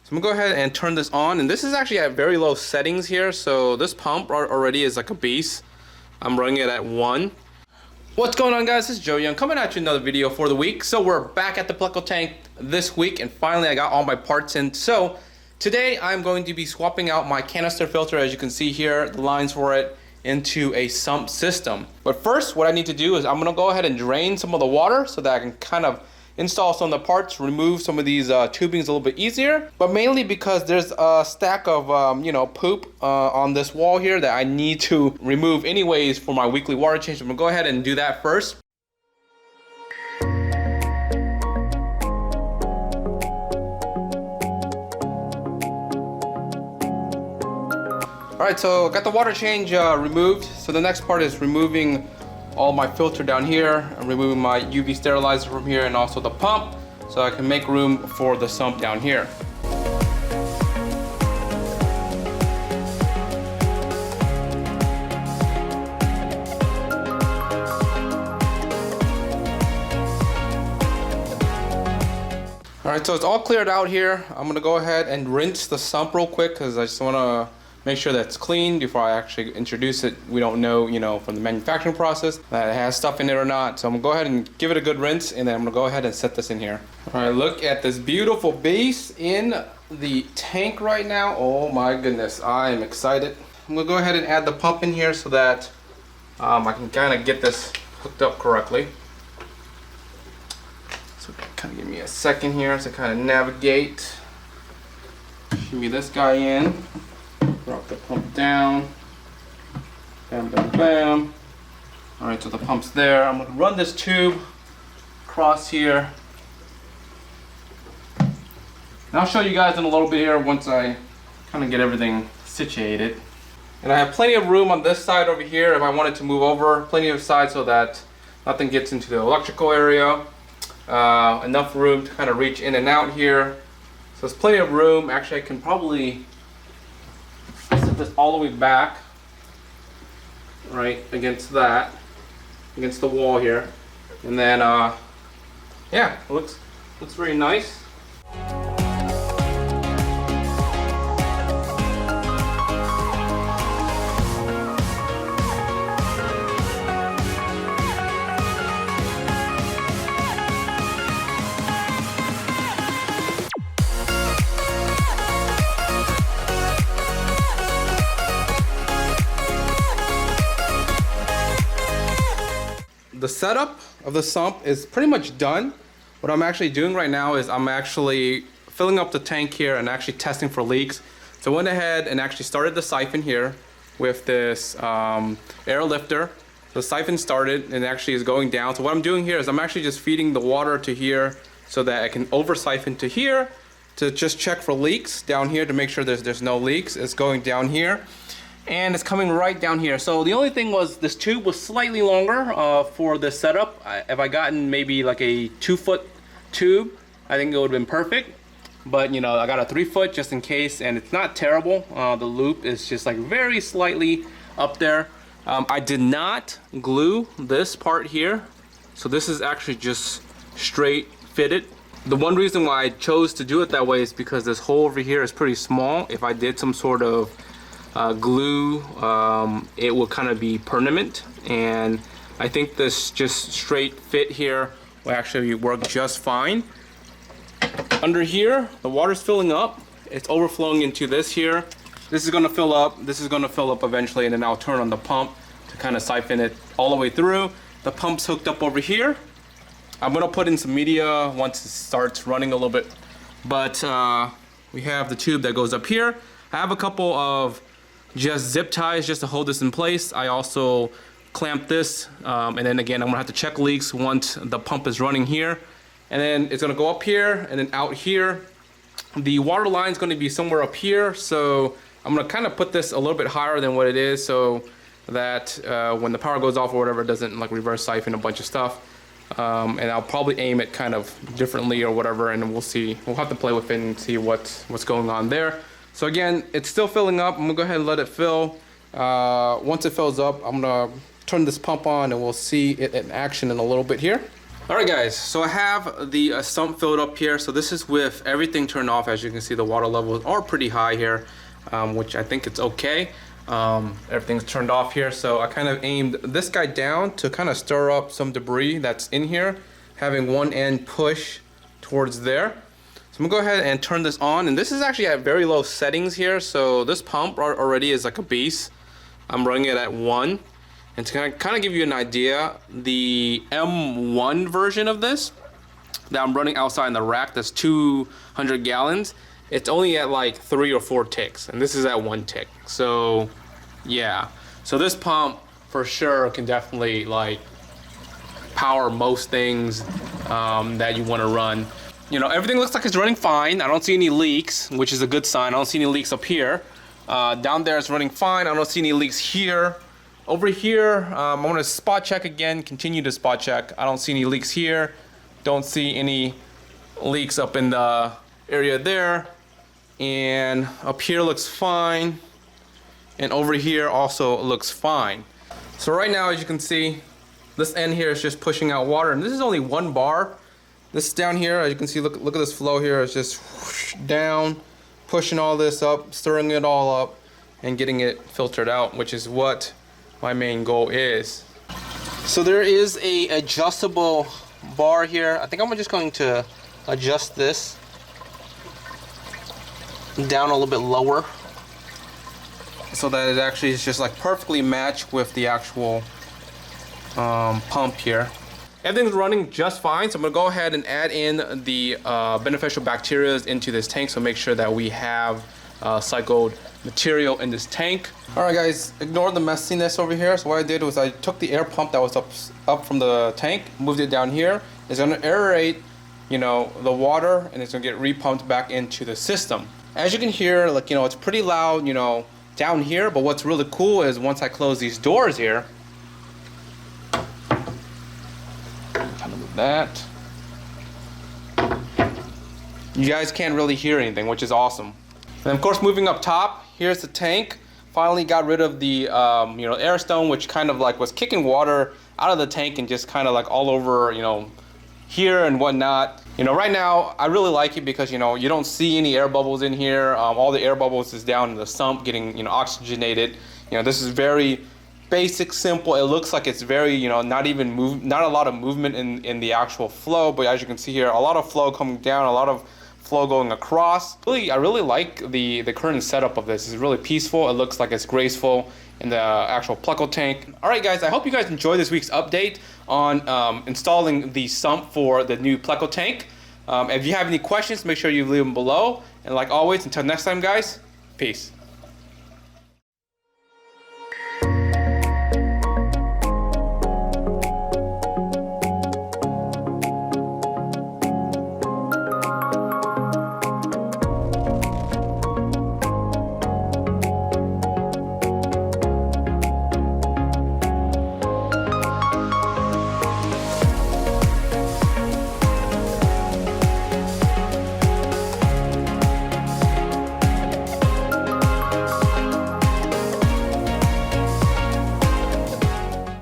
So I'm gonna go ahead and turn this on, and this is actually at very low settings here. So this pump already is like a beast. I'm running it at 1. What's going on, guys? This is Joe Young coming at you another video for the week. So we're back at the Pleco tank this week, and finally I got all my parts in. So today I'm going to be swapping out my canister filter, as you can see here, the lines for it, into a sump system. But first, what I need to do is I'm gonna go ahead and drain some of the water so that I can kind of install some of the parts, remove some of these tubings a little bit easier, but mainly because there's a stack of poop on this wall here that I need to remove anyways for my weekly water change. I'm gonna go ahead and do that first. Alright, so got the water change removed. So the next part is removing all my filter down here. I'm removing my UV sterilizer from here and also the pump so I can make room for the sump down here. Alright, so it's all cleared out here. I'm gonna go ahead and rinse the sump real quick because I just wanna make sure that it's clean before I actually introduce it. We don't know, from the manufacturing process that it has stuff in it or not. So I'm gonna go ahead and give it a good rinse, and then I'm gonna go ahead and set this in here. All right, look at this beautiful beast in the tank right now. Oh my goodness, I am excited. I'm gonna go ahead and add the pump in here so that I can kind of get this hooked up correctly. So kind of give me a second here to kind of navigate. Shimmy this guy in. Drop the pump down. Bam, bam, bam. All right, so the pump's there. I'm gonna run this tube across here. And I'll show you guys in a little bit here once I kind of get everything situated. And I have plenty of room on this side over here if I wanted to move over. Plenty of side so that nothing gets into the electrical area. Enough room to kind of reach in and out here. So there's plenty of room. Actually, I can probably set this all the way back, right against that, against the wall here, and then yeah, it looks very nice. The setup of the sump is pretty much done. What I'm actually doing right now is I'm actually filling up the tank here and actually testing for leaks. So I went ahead and actually started the siphon here with this air lifter. The siphon started and actually is going down. So what I'm doing here is I'm actually just feeding the water to here so that I can over siphon to here to just check for leaks down here to make sure there's no leaks. It's going down here. And it's coming right down here. So the only thing was this tube was slightly longer for this setup. If I gotten maybe like a 2-foot tube, I think it would have been perfect. But I got a 3-foot just in case, and it's not terrible. The loop is just like very slightly up there. I did not glue this part here. So this is actually just straight fitted. The one reason why I chose to do it that way is because this hole over here is pretty small. If I did some sort of glue, it will kind of be permanent, and I think this just straight fit here will actually work just fine. Under here, the water's filling up. It's overflowing into this here. This is going to fill up. This is going to fill up eventually, and then I'll turn on the pump to kind of siphon it all the way through. The pump's hooked up over here. I'm going to put in some media once it starts running a little bit, but we have the tube that goes up here. I have a couple of just zip ties just to hold this in place. I also clamp this, and then again I'm gonna have to check leaks once the pump is running here, and then it's gonna go up here and then out here. The water line is gonna be somewhere up here, so I'm gonna kind of put this a little bit higher than what it is so that when the power goes off or whatever, it doesn't like reverse siphon a bunch of stuff. And I'll probably aim it kind of differently or whatever, and we'll see. We'll have to play with it and see what's going on there. So again, it's still filling up. I'm gonna go ahead and let it fill. Once it fills up, I'm gonna turn this pump on and we'll see it in action in a little bit here. Alright guys, so I have the sump filled up here. So this is with everything turned off. As you can see, the water levels are pretty high here, which I think it's okay. Everything's turned off here. So I kind of aimed this guy down to kind of stir up some debris that's in here, having one end push towards there. So I'm gonna go ahead and turn this on, and this is actually at very low settings here. So this pump already is like a beast. I'm running it at 1. And to kind of give you an idea, the M1 version of this that I'm running outside in the rack, that's 200 gallons, it's only at like 3 or 4 ticks, and this is at 1 tick. So yeah, so this pump for sure can definitely like power most things that you want to run. You know, everything looks like it's running fine. I don't see any leaks, which is a good sign. I don't see any leaks up here. Down there it's running fine. I don't see any leaks here. Over here, I'm gonna spot check again, continue to spot check. I don't see any leaks here. Don't see any leaks up in the area there. And up here looks fine. And over here also looks fine. So right now, as you can see, this end here is just pushing out water. And this is only 1 bar. This down here, as you can see, look at this flow here. It's just whoosh, down, pushing all this up, stirring it all up, and getting it filtered out, which is what my main goal is. So there is a adjustable bar here. I think I'm just going to adjust this down a little bit lower so that it actually is just like perfectly matched with the actual pump here. Everything's running just fine, so I'm gonna go ahead and add in the beneficial bacteria into this tank, so make sure that we have cycled material in this tank. Alright guys, ignore the messiness over here. So what I did was I took the air pump that was up from the tank, moved it down here. It's gonna aerate, you know, the water, and it's gonna get repumped back into the system. As you can hear, like, you know, it's pretty loud, you know, down here, but what's really cool is once I close these doors here, kind of move that, you guys can't really hear anything, which is awesome. And of course, moving up top, here's the tank. Finally got rid of the you know, air stone, which kind of like was kicking water out of the tank and just kind of like all over, you know, here and whatnot. You know, right now I really like it because, you know, you don't see any air bubbles in here. All the air bubbles is down in the sump getting, you know, oxygenated. You know, this is very basic, simple. It looks like it's very, you know, not a lot of movement in the actual flow, but as you can see here, a lot of flow coming down, a lot of flow going across. I really like the current setup of this. It's really peaceful. It looks like it's graceful in the actual Pleco tank. All right, guys, I hope you guys enjoyed this week's update on installing the sump for the new Pleco tank. If you have any questions, make sure you leave them below. And like always, until next time, guys, peace.